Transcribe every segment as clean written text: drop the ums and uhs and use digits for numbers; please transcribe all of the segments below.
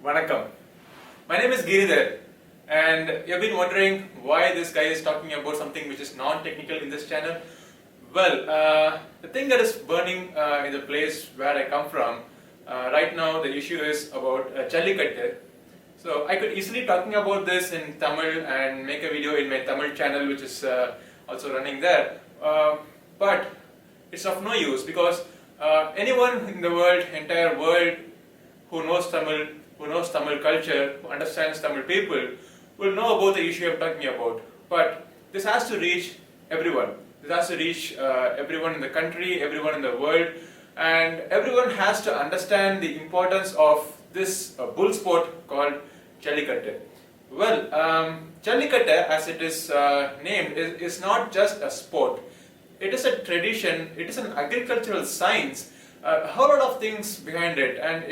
Vanakkam. My name is Giridhar, and you've been wondering why this guy is talking about something which is non-technical in this channel. Well, the thing that is burning in the place where I come from, right now the issue is about Jallikattu. So I could easily talking about this in Tamil and make a video in my Tamil channel which is also running there. But it's of no use because anyone in the world, entire world who knows Tamil culture, who understands Tamil people will know about the issue I'm talking about. But this has to reach everyone. This has to reach everyone in the country, everyone in the world, and everyone has to understand the importance of this bull sport called Jallikattu. Well, Jallikattu, as it is named, is not just a sport. It is a tradition, it is an agricultural science, a whole lot of things behind it, and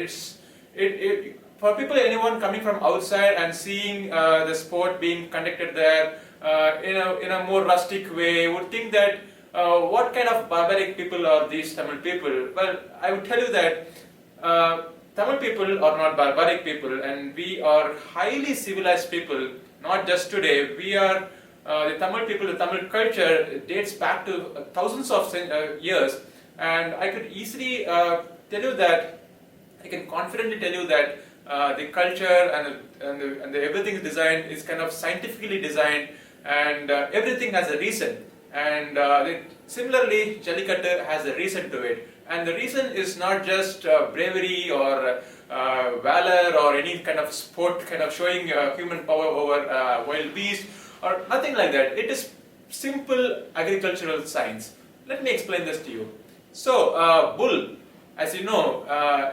for people, anyone coming from outside and seeing the sport being conducted there in a more rustic way would think that what kind of barbaric people are these Tamil people? Well, I would tell you that Tamil people are not barbaric people, and we are highly civilized people. Not just today, we are the Tamil people. The Tamil culture dates back to thousands of years, and I could easily tell you that. I can confidently tell you that the culture and everything is designed is kind of scientifically designed, and everything has a reason. And similarly, Jallikattu has a reason to it, and the reason is not just bravery or valor or any kind of sport, kind of showing human power over wild beasts or nothing like that. It is simple agricultural science. Let me explain this to you. So, bull, as you know,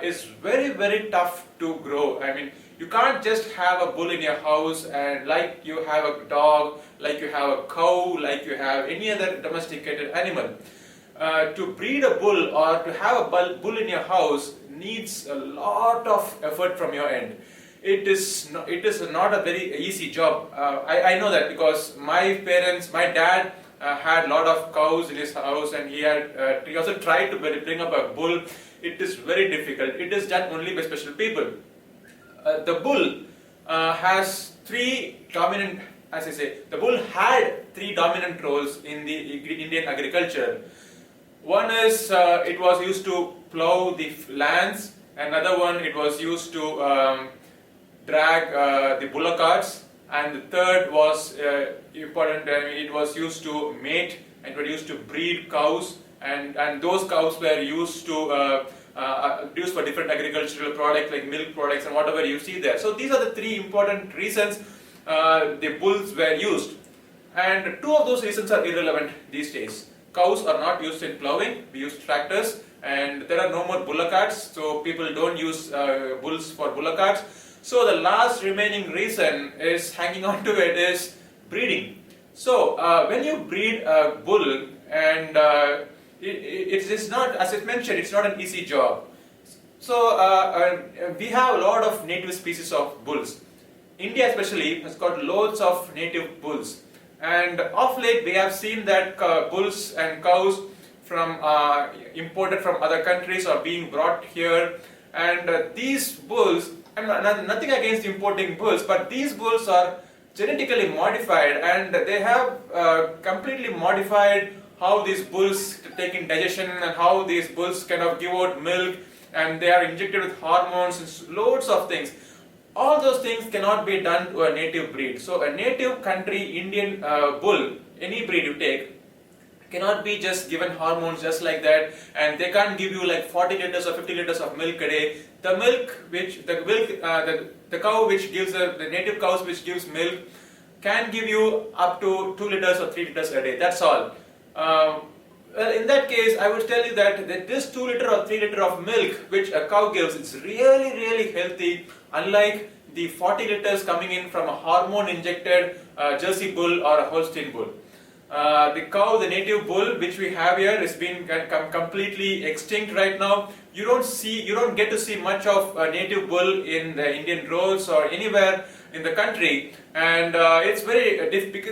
is very tough to grow. I mean, you can't just have a bull in your house and like you have a dog, like you have a cow, like you have any other domesticated animal. To breed a bull or to have a bull in your house needs a lot of effort from your end. It is not a very easy job. I know that because my dad had a lot of cows in his house, and he also tried to bring up a bull. It is very difficult. It is done only by special people. The bull has three dominant, as I say, the bull had three dominant roles in the Indian agriculture. One is it was used to plow the lands. Another one, it was used to drag the bullock carts. And the third was important. It was used to mate, and it was used to breed cows. And those cows were used to used for different agricultural products like milk products and whatever you see there. So these are the three important reasons the bulls were used, and two of those reasons are irrelevant these days. Cows are not used in plowing. We use tractors, and there are no more bullock carts, so people don't use bulls for bullock carts. So the last remaining reason is hanging on to it is breeding. So when you breed a bull, and it is not, as I mentioned, it's not an easy job. So we have a lot of native species of bulls. India especially has got loads of native bulls, and of late we have seen that bulls and cows from imported from other countries are being brought here, and these bulls, I'm nothing against importing bulls, but these bulls are genetically modified, and they have completely modified how these bulls take in digestion and how these bulls kind of give out milk, and they are injected with hormones and loads of things. All those things cannot be done to a native breed. So a native country Indian bull, any breed you take, cannot be just given hormones just like that, and they can't give you like 40 liters or 50 liters of milk a day. The cow which gives the native cows which gives milk can give you up to 2 liters or 3 liters a day. That's all. Well, in that case, I would tell you that this 2 liter or 3 liter of milk which a cow gives, it's really healthy, unlike the 40 liters coming in from a hormone injected Jersey bull or a Holstein bull. The native bull which we have here is being completely extinct right now. You don't get to see much of a native bull in the Indian roads or anywhere in the country, and it's very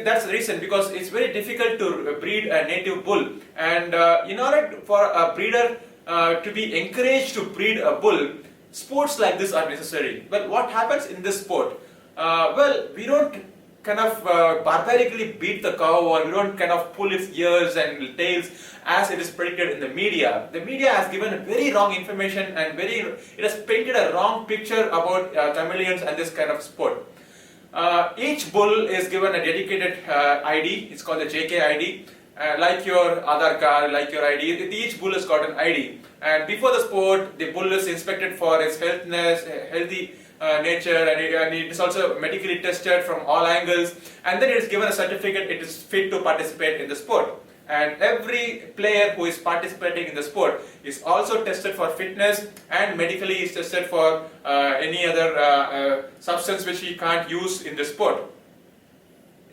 that's the reason, because it's very difficult to breed a native bull, and in order for a breeder to be encouraged to breed a bull, sports like this are necessary. Well, what happens in this sport? Well, we don't kind of barbarically beat the cow, or we don't kind of pull its ears and tails as it is predicted in the media. The media has given very wrong information, and it has painted a wrong picture about Tamilians and this kind of sport. Each bull is given a dedicated ID. It's called the JK ID. Like your Aadhaar card, like your ID, each bull has got an ID. And before the sport, the bull is inspected for its healthy nature, and it is also medically tested from all angles. And then it is given a certificate. It is fit to participate in the sport. And every player who is participating in the sport is also tested for fitness, and medically is tested for any other substance which he can't use in the sport.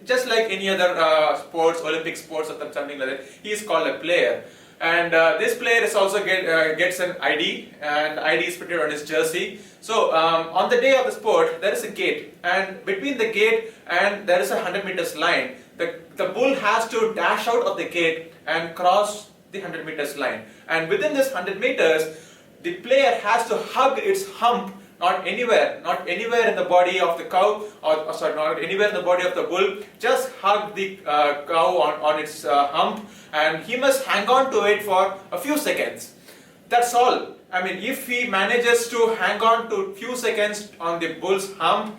Just like any other sports, Olympic sports or something like that, he is called a player. And this player is also gets an ID, and the ID is printed on his jersey. So on the day of the sport, there is a gate, and between the gate and there is a 100 meters line. The bull has to dash out of the gate and cross the 100 meters line. And within this 100 meters, the player has to hug its hump. Not anywhere in the body of the cow, or sorry, not anywhere in the body of the bull. Just hug the cow on its hump, and he must hang on to it for a few seconds. That's all. I mean, if he manages to hang on to a few seconds on the bull's hump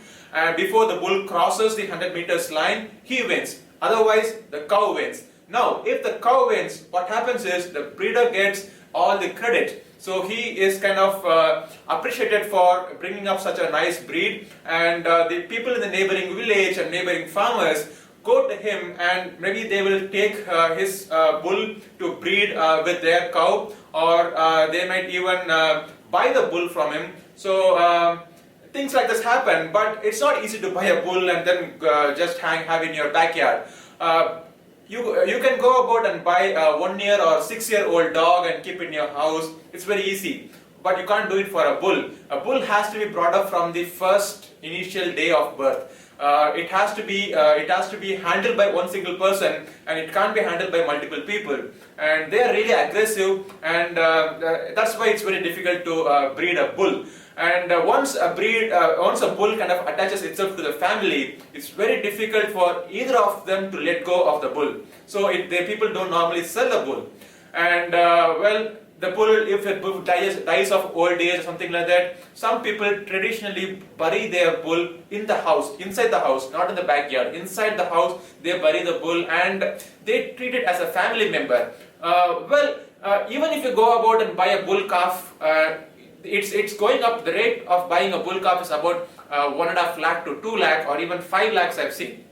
before the bull crosses the 100 meters line, he wins. Otherwise, the cow wins. Now, if the cow wins, what happens is the breeder gets all the credit. So he is kind of appreciated for bringing up such a nice breed, and the people in the neighboring village and neighboring farmers go to him, and maybe they will take his bull to breed with their cow, or they might even buy the bull from him. So things like this happen, but it's not easy to buy a bull and then just have in your backyard. You can go about and buy a 1-year or 6-year-old dog and keep it in your house. It's very easy, but you can't do it for a bull. A bull has to be brought up from the first initial day of birth. It has to be handled by one single person, and it can't be handled by multiple people. And they are really aggressive, and that's why it's very difficult to breed a bull. And once a bull kind of attaches itself to the family, it's very difficult for either of them to let go of the bull. So the people don't normally sell the bull. And well, the bull, if it dies of old age or something like that, some people traditionally bury their bull in the house, inside the house, not in the backyard. Inside the house, they bury the bull, and they treat it as a family member. Even if you go about and buy a bull calf, it's going up. The rate of buying a bull calf is about 1.5 lakh to 2 lakh, or even 5 lakhs I've seen.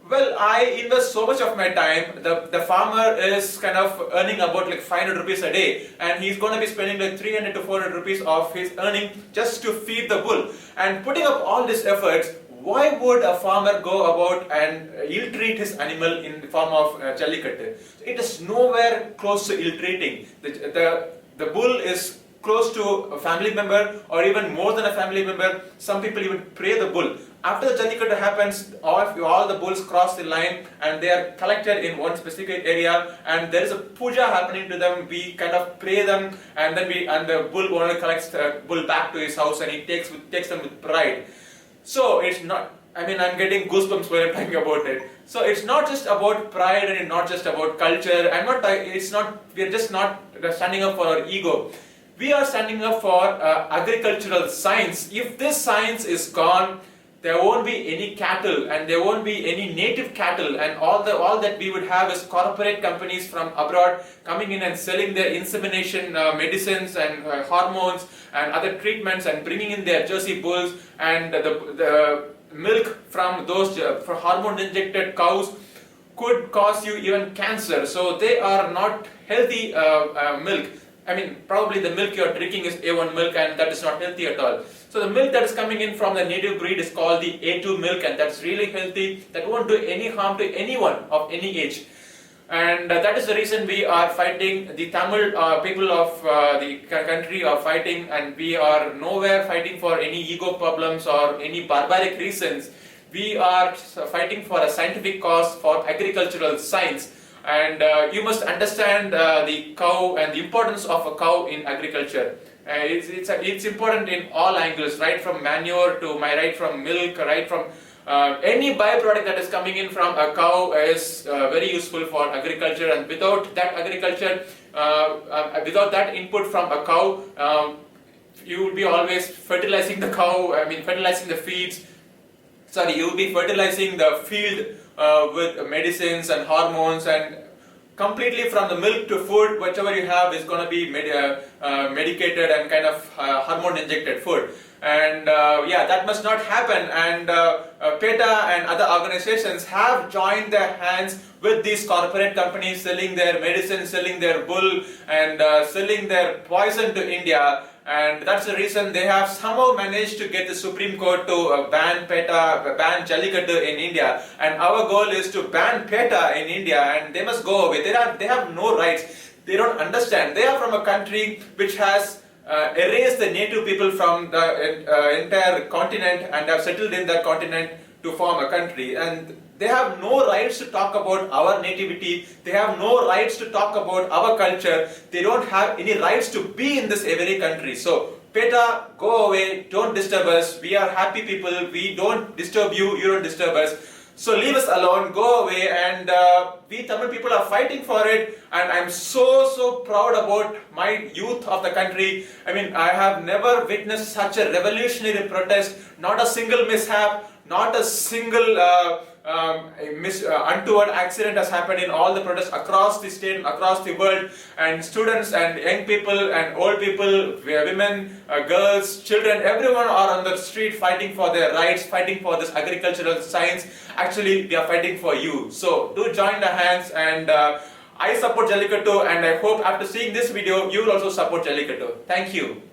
Well, I invest so much of my time. The farmer is kind of earning about like 500 rupees a day, and he's going to be spending like 300 to 400 rupees of his earning just to feed the bull. And putting up all these efforts, why would a farmer go about and ill-treat his animal in the form of Jallikattu? It is nowhere close to ill-treating. The bull is close to a family member, or even more than a family member. Some people even pray the bull. After the Jallikattu happens, all the bulls cross the line, and they are collected in one specific area, and there is a puja happening to them. We kind of pray them, and then the bull owner collects the bull back to his house, and he takes them with pride. So it's not, I mean, I'm getting goosebumps when I'm talking about it. So it's not just about pride, and it's not just about culture. We're just not standing up for our ego. We are standing up for agricultural science. If this science is gone, there won't be any cattle, and there won't be any native cattle, and all that we would have is corporate companies from abroad coming in and selling their insemination medicines and hormones and other treatments, and bringing in their Jersey bulls, and the milk from those for hormone injected cows could cause you even cancer. So they are not healthy milk. I mean, probably the milk you're drinking is A1 milk, and that is not healthy at all. So the milk that is coming in from the native breed is called the A2 milk, and that's really healthy. That won't do any harm to anyone of any age. And that is the reason we are fighting. The Tamil people of the country are fighting, and we are nowhere fighting for any ego problems or any barbaric reasons. We are fighting for a scientific cause, for agricultural science. And you must understand the cow and the importance of a cow in agriculture. It's important in all angles, right from manure to right from milk, right from any byproduct that is coming in from a cow is very useful for agriculture, and without that agriculture, without that input from a cow, you will be always fertilizing the cow, fertilizing the feeds. Sorry, you will be fertilizing the field with medicines and hormones, and completely from the milk to food, whichever you have is going to be medicated and kind of hormone injected food. And yeah, that must not happen. And PETA and other organizations have joined their hands with these corporate companies selling their medicine, selling their bull, and selling their poison to India. And that's the reason they have somehow managed to get the Supreme Court to ban PETA, ban Jallikattu in India. And our goal is to ban PETA in India, and they must go away. They have no rights. They don't understand. They are from a country which has erased the native people from the entire continent and have settled in that continent to form a country. And they have no rights to talk about our nativity. They have no rights to talk about our culture. They don't have any rights to be in this very country. So, PETA, go away, don't disturb us. We are happy people. We don't disturb you, you don't disturb us. So leave us alone, go away, and we Tamil people are fighting for it, and I'm so proud about my youth of the country. I have never witnessed such a revolutionary protest, not a single mishap, not a single untoward accident has happened in all the protests across the state and across the world. And students and young people and old people, women, girls, children, everyone are on the street fighting for their rights, fighting for this agricultural science. Actually, we are fighting for you. So do join the hands, and I support Jallikattu, and I hope after seeing this video, you will also support Jallikattu. Thank you.